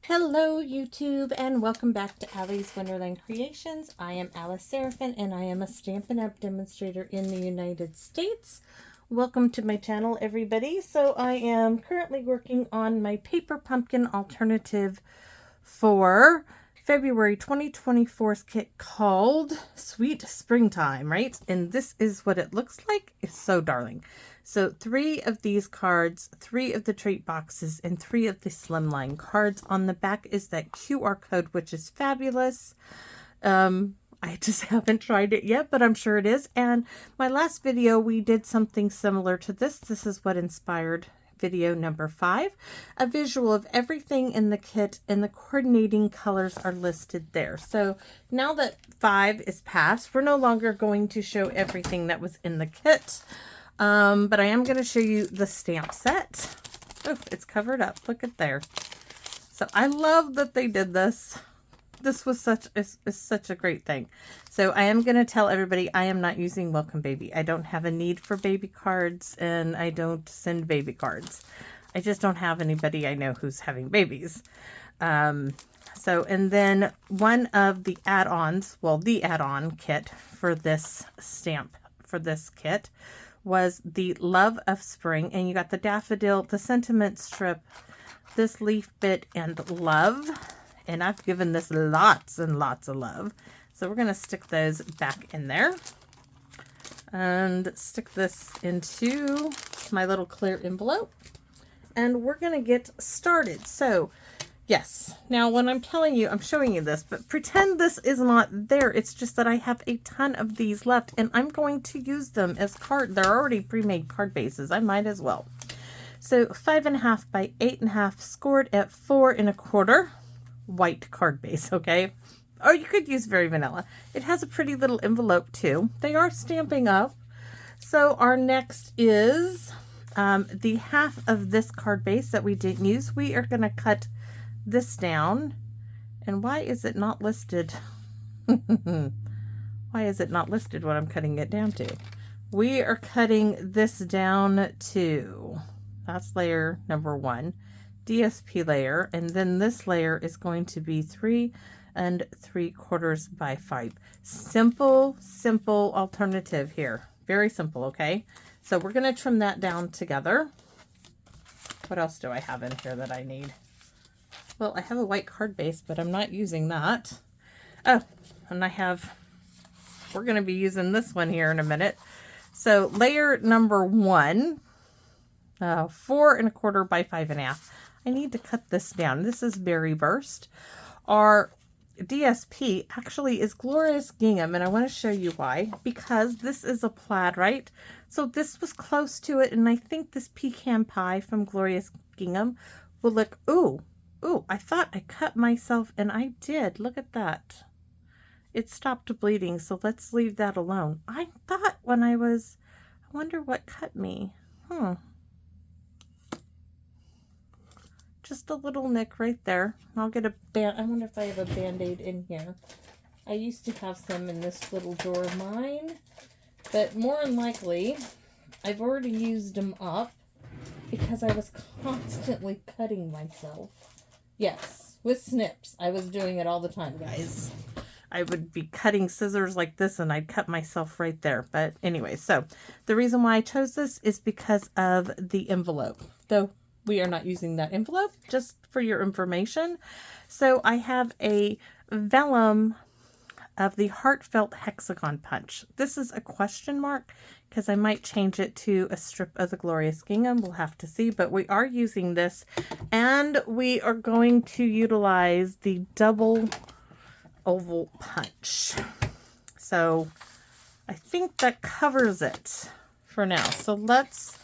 Hello YouTube and welcome back to Allie's Wonderland Creations. I am Alice Seraphin and I am a Stampin' Up! Demonstrator in the United States. Welcome to my channel everybody. So I am currently working on my paper pumpkin alternative for February 2024's kit called Sweet Springtime, right? And this is what it looks like. It's so darling. So 3 of these cards, 3 of the treat boxes, and 3 of the slimline cards. On the back is that QR code, which is fabulous. I just haven't tried it yet, but I'm sure it is. And my last video, we did something similar to this. This is what inspired video number 5. A visual of everything in the kit, and the coordinating colors are listed there. So now that 5 is passed, we're no longer going to show everything that was in the kit. But I am going to show you the stamp set. Oh, it's covered up. Look at there. So I love that they did this. This was such a great thing. So I am going to tell everybody I am not using Welcome Baby. I don't have a need for baby cards, and I don't send baby cards. I just don't have anybody I know who's having babies. And then one of the add-ons, well, the add-on kit for this stamp, for this kit, was the Love of Spring, and you got the daffodil, the sentiment strip, this leaf bit, and love. And I've given this lots and lots of love. So we're going to stick those back in there and stick this into my little clear envelope. And we're going to get started. So yes, now when I'm telling you, I'm showing you this, but pretend this is not there. It's just that I have a ton of these left, and I'm going to use them as they're already pre-made card bases. I might as well. So 5.5 by 8.5, scored at 4 1/4, white card base, okay? Or you could use very vanilla. It has a pretty little envelope too. They are Stampin' Up! So our next is the half of this card base that we didn't use. We are going to cut this down. And why is it not listed? Why is it not listed what I'm cutting it down to? We are cutting this down to, that's layer number 1, DSP layer, and then this layer is going to be 3 3/4 by 5. Simple alternative here. Very simple, okay? So we're going to trim that down together. What else do I have in here that I need? Well, I have a white card base, but I'm not using that. Oh, and we're going to be using this one here in a minute. So layer number 1, 4 1/4 by 5.5. I need to cut this down. This is Berry Burst. Our DSP actually is Glorious Gingham, and I want to show you why. Because this is a plaid, right? So this was close to it, and I think this pecan pie from Glorious Gingham will look, ooh, I thought I cut myself, and I did. Look at that. It stopped bleeding, so let's leave that alone. I thought when I wonder what cut me. Just a little nick right there. I'll get a I wonder if I have a Band-Aid in here. I used to have some in this little drawer of mine, but more than likely, I've already used them up because I was constantly cutting myself. Yes, with snips. I was doing it all the time, guys. I would be cutting scissors like this, and I'd cut myself right there. But anyway, so the reason why I chose this is because of the envelope. Though we are not using that envelope, just for your information. So I have a vellum of the Heartfelt Hexagon punch. This is a question mark because I might change it to a strip of the Glorious Gingham. We'll have to see, but we are using this, and we are going to utilize the double oval punch. So I think that covers it for now. So let's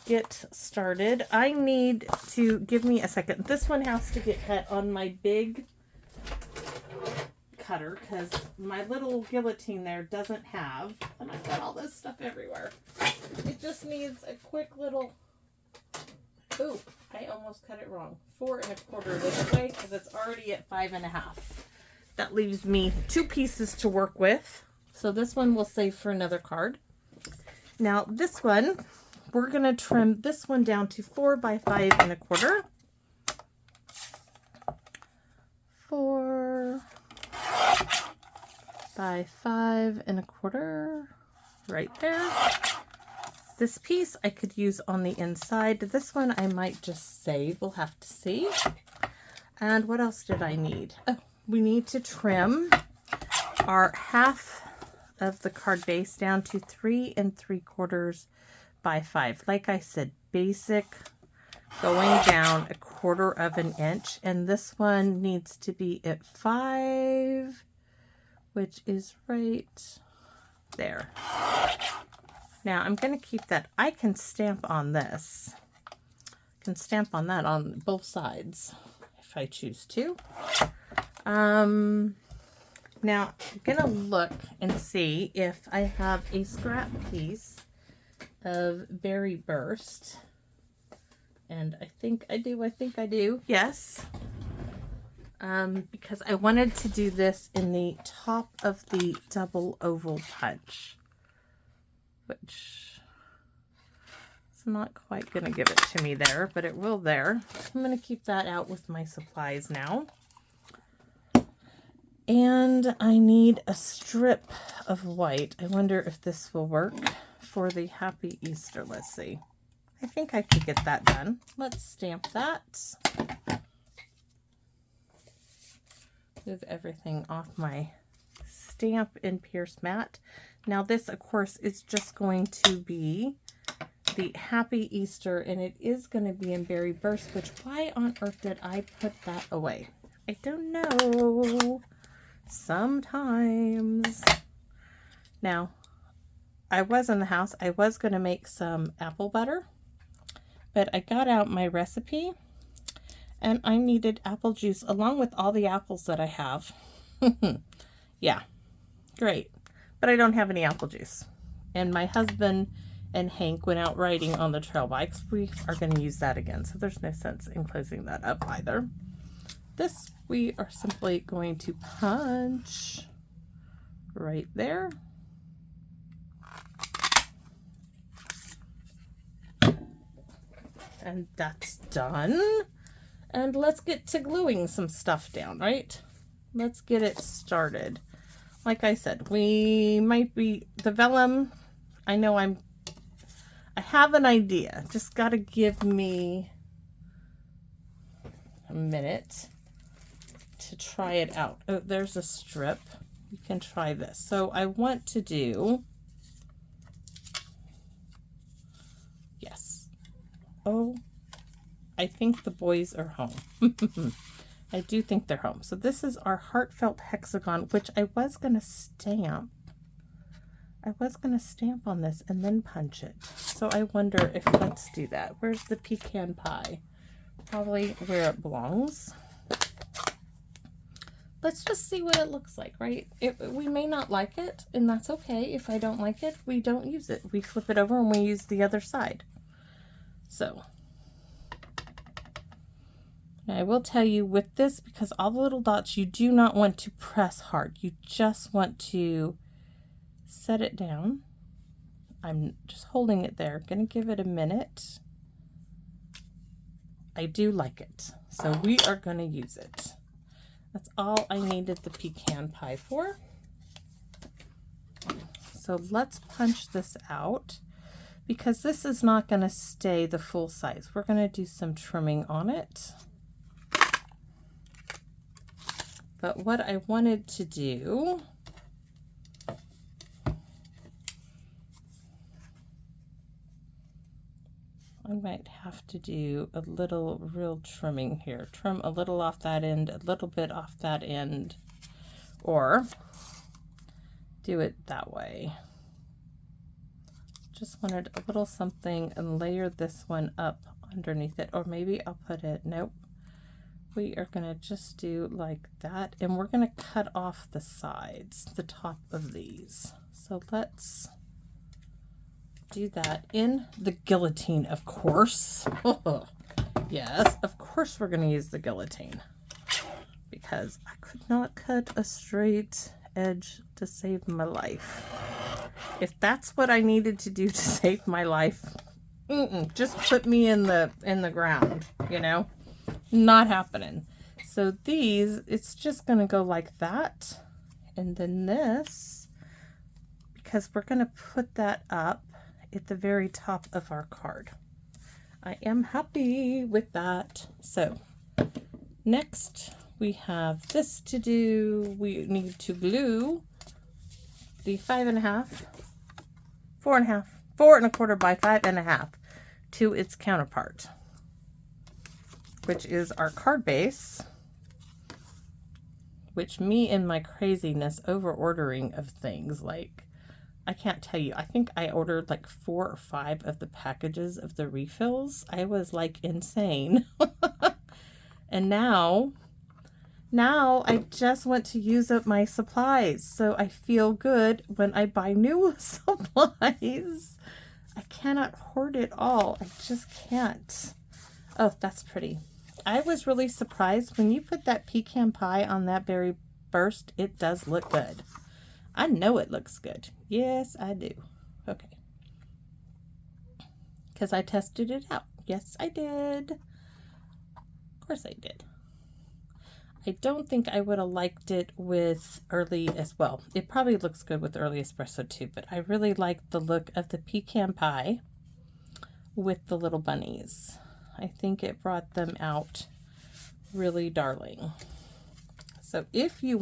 get started. I need to give me a second. This one has to get cut on my big cutter because my little guillotine there doesn't have, and I've got all this stuff everywhere. It just needs a quick little, ooh, I almost cut it wrong. 4 1/4 this way because it's already at 5.5. That leaves me 2 pieces to work with. So this one we'll save for another card. Now this one, we're going to trim this one down to 4 by 5 1/4. by 5 1/4 right there. This piece I could use on the inside. This one I might just save. We'll have to see. And what else did I need? Oh, we need to trim our half of the card base down to 3 3/4 by 5. Like I said, basic, going down 1/4 inch. And this one needs to be at 5, which is right there. Now I'm going to keep that. I can stamp on this. I can stamp on that on both sides if I choose to. Now I'm going to look and see if I have a scrap piece of Berry Burst. And I think I do. Yes. Because I wanted to do this in the top of the double oval punch, which it's not quite going to give it to me there, but it will there. I'm going to keep that out with my supplies now. And I need a strip of white. I wonder if this will work for the Happy Easter. Let's see. I think I could get that done. Let's stamp that. Move everything off my stamp and pierce mat. Now this, of course, is just going to be the Happy Easter, and it is going to be in Berry Burst, which why on earth did I put that away? I don't know. Sometimes. Now, I was in the house. I was going to make some apple butter, but I got out my recipe, and I needed apple juice along with all the apples that I have. Yeah, great. But I don't have any apple juice. And my husband and Hank went out riding on the trail bikes. We are going to use that again, so there's no sense in closing that up either. This we are simply going to punch right there. And that's done. And let's get to gluing some stuff down, right? Let's get it started. Like I said, we might be the vellum. I know I have an idea. Just got to give me a minute to try it out. Oh, there's a strip. You can try this. So I want to do, yes. Oh, I think the boys are home. I do think they're home. So this is our Heartfelt Hexagon, which I was going to stamp. I was going to stamp on this and then punch it. So I wonder if, let's do that. Where's the pecan pie? Probably where it belongs. Let's just see what it looks like, right? We may not like it, and that's okay. If I don't like it, we don't use it. We flip it over and we use the other side. So now I will tell you with this, because all the little dots, you do not want to press hard. You just want to set it down. I'm just holding it there. Going to give it a minute. I do like it, so we are going to use it. That's all I needed the pecan pie for. So let's punch this out, because this is not going to stay the full size. We're going to do some trimming on it. But what I wanted to do, I might have to do a little real trimming here. Trim a little off that end, a little bit off that end, or do it that way. Just wanted a little something and layer this one up underneath it, or maybe I'll put it, nope. We are going to just do like that, and we're going to cut off the sides, the top of these. So let's do that in the guillotine, of course. Yes, of course we're going to use the guillotine, because I could not cut a straight edge to save my life. If that's what I needed to do to save my life, just put me in the ground, you know. Not happening. So these, it's just going to go like that, And then this, because we're going to put that up at the very top of our card. I am happy with that. So next we have this to do. We need to glue the 5.5, 4.5, 4.25 by 5.5 to its counterpart, which is our card base, which me and my craziness over ordering of things, like, I can't tell you, I think I ordered like 4 or 5 of the packages of the refills. I was like insane. And now I just want to use up my supplies, so I feel good when I buy new supplies. I cannot hoard it all. I just can't. Oh, that's pretty. I was really surprised when you put that pecan pie on that berry burst. It does look good. I know it looks good. Yes, I do. Okay. Because I tested it out. Yes, I did. Of course I did. I don't think I would have liked it with early as well. It probably looks good with early espresso too, but I really like the look of the pecan pie with the little bunnies. I think it brought them out really darling. So if you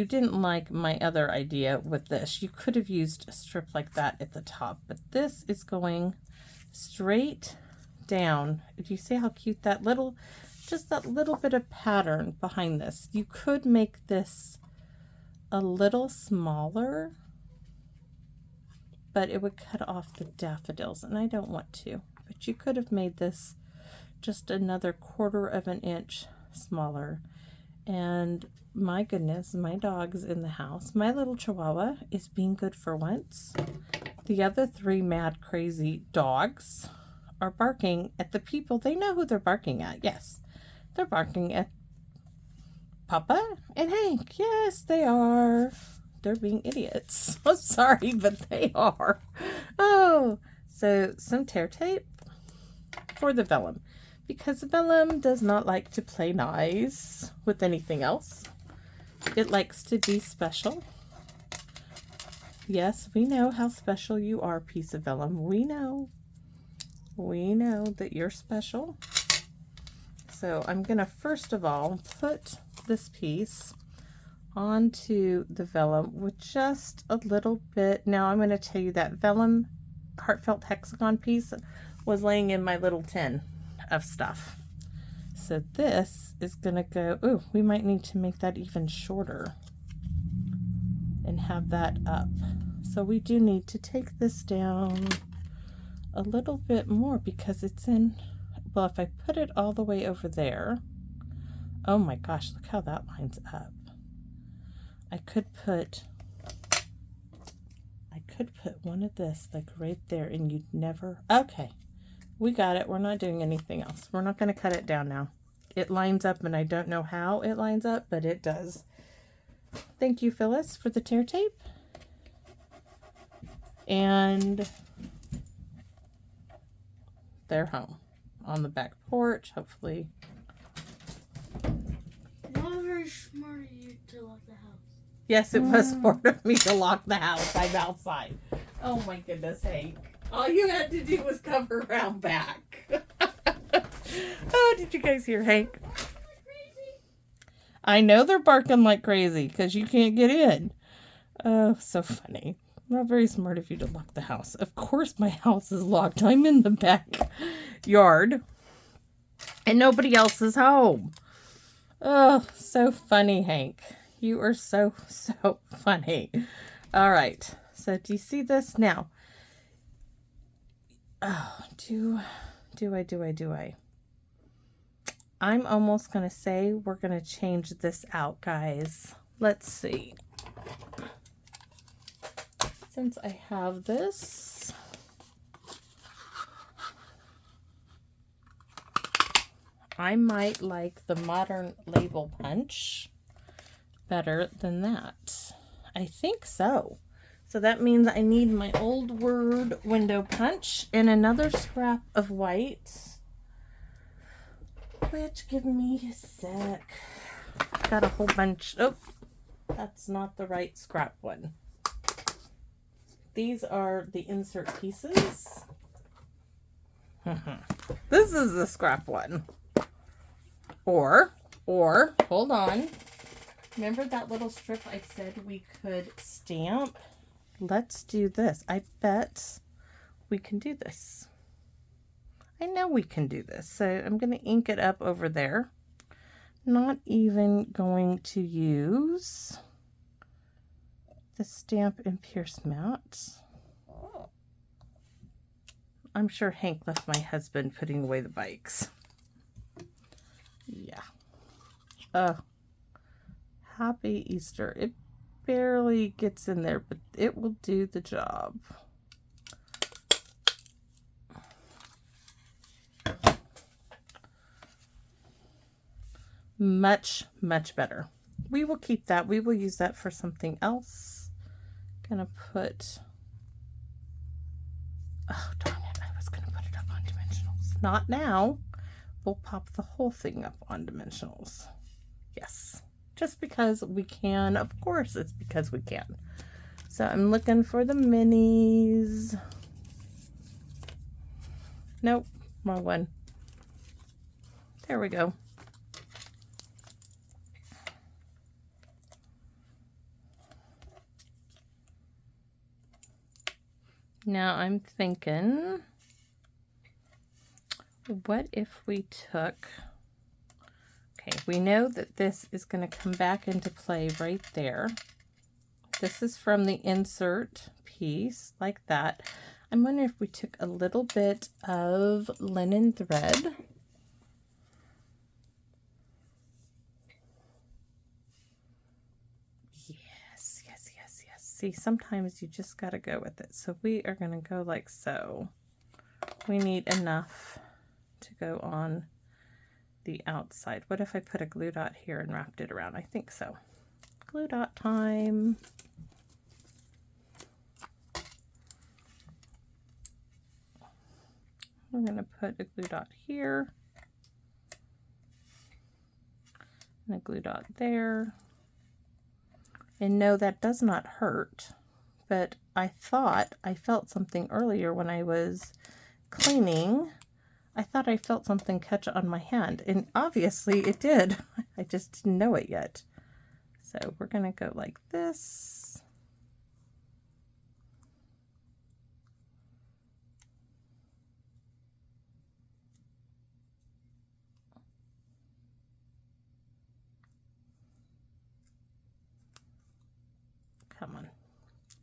didn't like my other idea with this, you could have used a strip like that at the top, but this is going straight down. Do you see how cute that little, just that little bit of pattern behind this? You could make this a little smaller, but it would cut off the daffodils, and I don't want to. But you could have made this just another 1/4 of an inch smaller. And my goodness, my dog's in the house. My little Chihuahua is being good for once. The other 3 mad, crazy dogs are barking at the people. They know who they're barking at. Yes, they're barking at Papa and Hank. Yes, they are. They're being idiots. I'm sorry, but they are. Oh, so some tear tape for the vellum, because vellum does not like to play nice with anything else. It likes to be special. Yes, we know how special you are, piece of vellum. We know that you're special. So I'm going to first of all put this piece onto the vellum with just a little bit. Now I'm going to tell you that vellum Heartfelt Hexagon piece was laying in my little tin of stuff. So this is going to go, ooh, we might need to make that even shorter and have that up. So we do need to take this down a little bit more because it's in, well, if I put it all the way over there, oh my gosh, look how that lines up. I could put one of this like right there and you'd never, okay. We got it. We're not doing anything else. We're not going to cut it down now. It lines up, and I don't know how it lines up, but it does. Thank you, Phyllis, for the tear tape. And they're home on the back porch, hopefully. Not very smart of you to lock the house. Yes, it was smart of me to lock the house. I'm outside. Oh, my goodness, Hank. All you had to do was come around back. Oh, did you guys hear Hank? I know they're barking like crazy because you can't get in. Oh, so funny. Not very smart of you to lock the house. Of course my house is locked. I'm in the backyard and nobody else is home. Oh, so funny, Hank. You are so funny. All right. So do you see this now? Oh, do I? I'm almost going to say we're going to change this out, guys. Let's see. Since I have this, I might like the modern label punch better than that. I think so. So that means I need my old word window punch and another scrap of white, which, give me a sec. Got a whole bunch. Oh, That's not the right scrap one. These are the insert pieces. This is the scrap one. Or, hold on. Remember that little strip I said we could stamp? Let's do this. I bet we can do this. I know we can do this. So I'm going to ink it up over there. Not even going to use the Stampin' Pierce mat. I'm sure Hank left my husband putting away the bikes. Yeah. Oh, happy Easter. It barely gets in there, but it will do the job. Much, much better. We will keep that. We will use that for something else. Gonna put, oh darn it, I was gonna put it up on dimensionals. Not now. We'll pop the whole thing up on dimensionals. Yes, just because we can. Of course it's because we can. So I'm looking for the minis. Nope, wrong one. There we go. Now I'm thinking, what if we took, okay, we know that this is going to come back into play right there. This is from the insert piece, like that. I'm wondering if we took a little bit of linen thread. See, sometimes you just got to go with it. So we are going to go like so. We need enough to go on the outside. What if I put a glue dot here and wrapped it around? I think so. Glue dot time. We're going to put a glue dot here and a glue dot there. And no, that does not hurt, but I thought I felt something earlier when I was cleaning. I thought I felt something catch on my hand, and obviously it did. I just didn't know it yet. So we're going to go like this. Come on,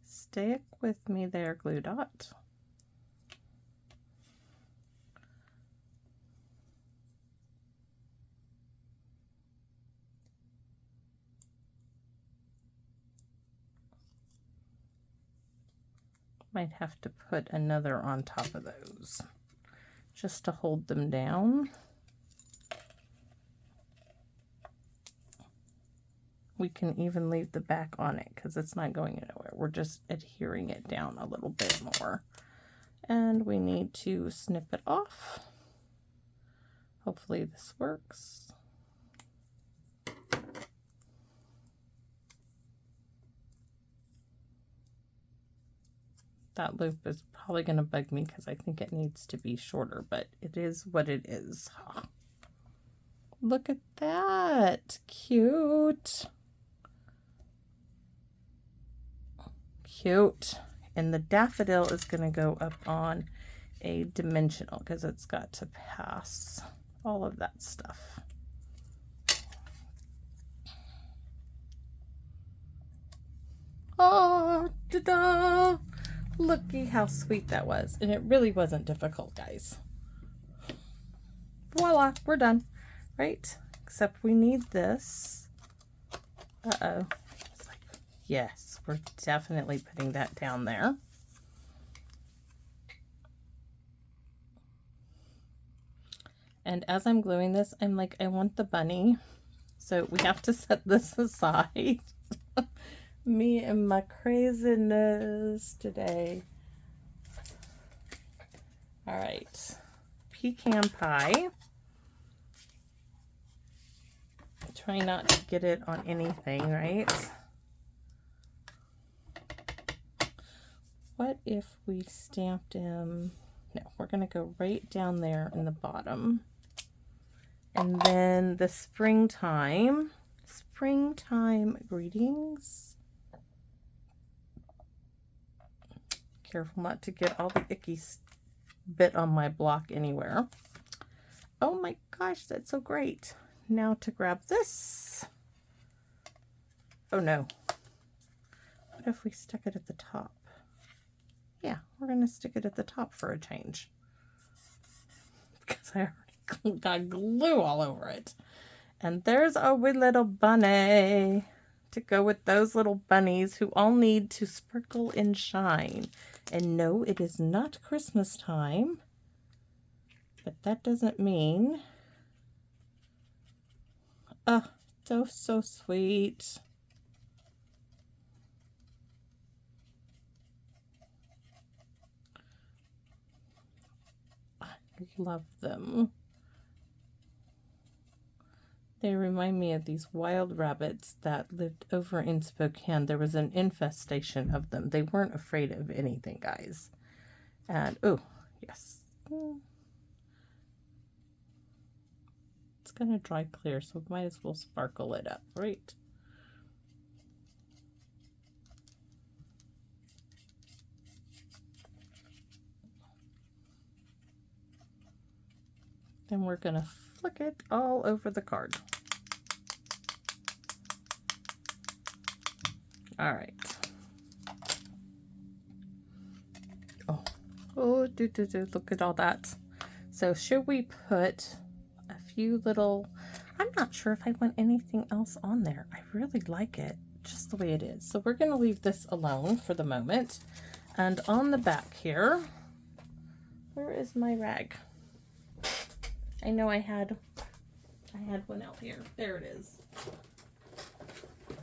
stick with me there, glue dot. Might have to put another on top of those just to hold them down. We can even leave the back on it because it's not going anywhere. We're just adhering it down a little bit more. And we need to snip it off. Hopefully this works. That loop is probably going to bug me because I think it needs to be shorter, but it is what it is. Look at that. Cute. Cute. And the daffodil is going to go up on a dimensional because it's got to pass all of that stuff. Oh, ta-da! Looky how sweet that was. And it really wasn't difficult, guys. Voila, we're done. Right? Except we need this. Uh-oh. It's like, yes, we're definitely putting that down there. And as I'm gluing this, I'm like, I want the bunny. So we have to set this aside. Me and my craziness today. All right. Pecan pie. Try not to get it on anything, right? what if we stamped him? No, we're going to go right down there in the bottom. And then the springtime greetings. Careful not to get all the icky bit on my block anywhere. Oh my gosh, that's so great. Now to grab this. Oh no. What if we stuck it at the top? Yeah, we're going to stick it at the top for a change. Because I already got glue all over it. And there's a wee little bunny to go with those little bunnies who all need to sparkle and shine. And no, it is not Christmas time. But that doesn't mean... Oh, so sweet. I love them. They remind me of these wild rabbits that lived over in Spokane. There was an infestation of them. They weren't afraid of anything, guys. And, oh, yes. It's going to dry clear, so we might as well sparkle it up, right? Then we're going to flick it all over the card. All right. Oh, look at all that. So should we put a few little, I'm not sure if I want anything else on there. I really like it just the way it is. So we're going to leave this alone for the moment. And on the back here, where is my rag? I know I had one out here. There it is.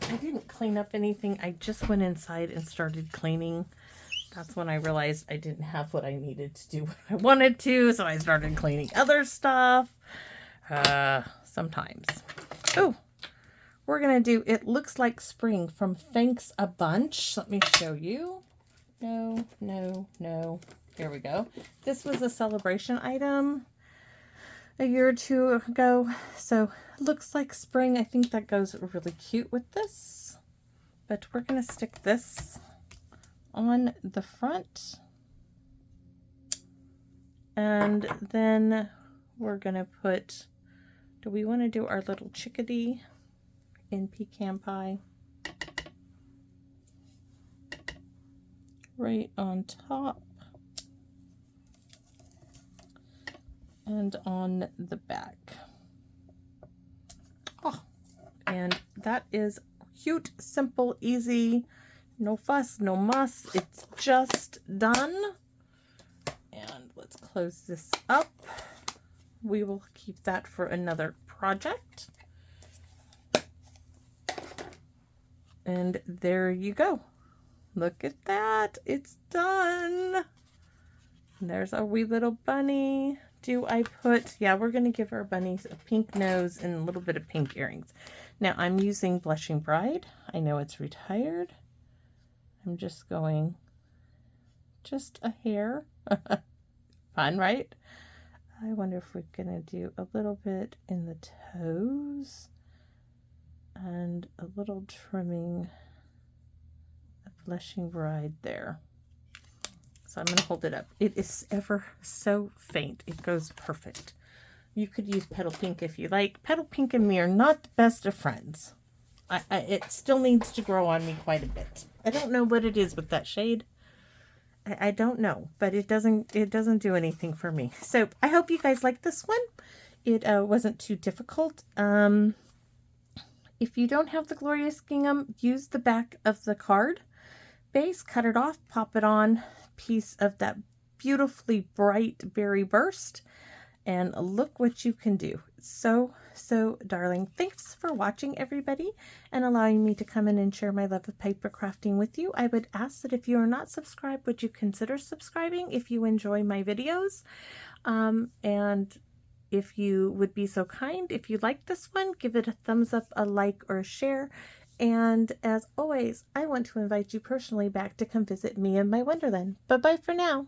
I didn't clean up anything. I just went inside and started cleaning. That's when I realized I didn't have what I needed to do what I wanted to, so I started cleaning other stuff. Sometimes. Oh, we're going to do It Looks Like Spring from Thanks a Bunch. Let me show you. No. Here we go. This was a celebration item a year or two ago, so looks like spring. I think that goes really cute with this, but we're going to stick this on the front, and then we're going to put, do we want to do our little chickadee in pecan pie right on top and on the back. Oh, and that is cute, simple, easy, no fuss, no muss. It's just done. And let's close this up. We will keep that for another project. And there you go. Look at that. It's done. And there's our wee little bunny. Do I put, yeah, we're going to give our bunnies a pink nose and a little bit of pink earrings. Now I'm using Blushing Bride. I know it's retired. I'm just going just a hair. Fun, right? I wonder if we're going to do a little bit in the toes and a little trimming of Blushing Bride there. So I'm going to hold it up. It is ever so faint. It goes perfect. You could use Petal Pink if you like. Petal Pink and me are not the best of friends. It still needs to grow on me quite a bit. I don't know what it is with that shade. I don't know, but it doesn't do anything for me. So I hope you guys like this one. It wasn't too difficult. If you don't have the Glorious Gingham, use the back of the card base, cut it off, pop it on piece of that beautifully bright berry burst, and look what you can do. So darling. Thanks for watching, everybody, and allowing me to come in and share my love of paper crafting with you. I would ask that if you are not subscribed, would you consider subscribing if you enjoy my videos, and if you would be so kind, if you like this one, give it a thumbs up, a like, or a share. And as always, I want to invite you personally back to come visit me in my Wonderland. Bye-bye for now.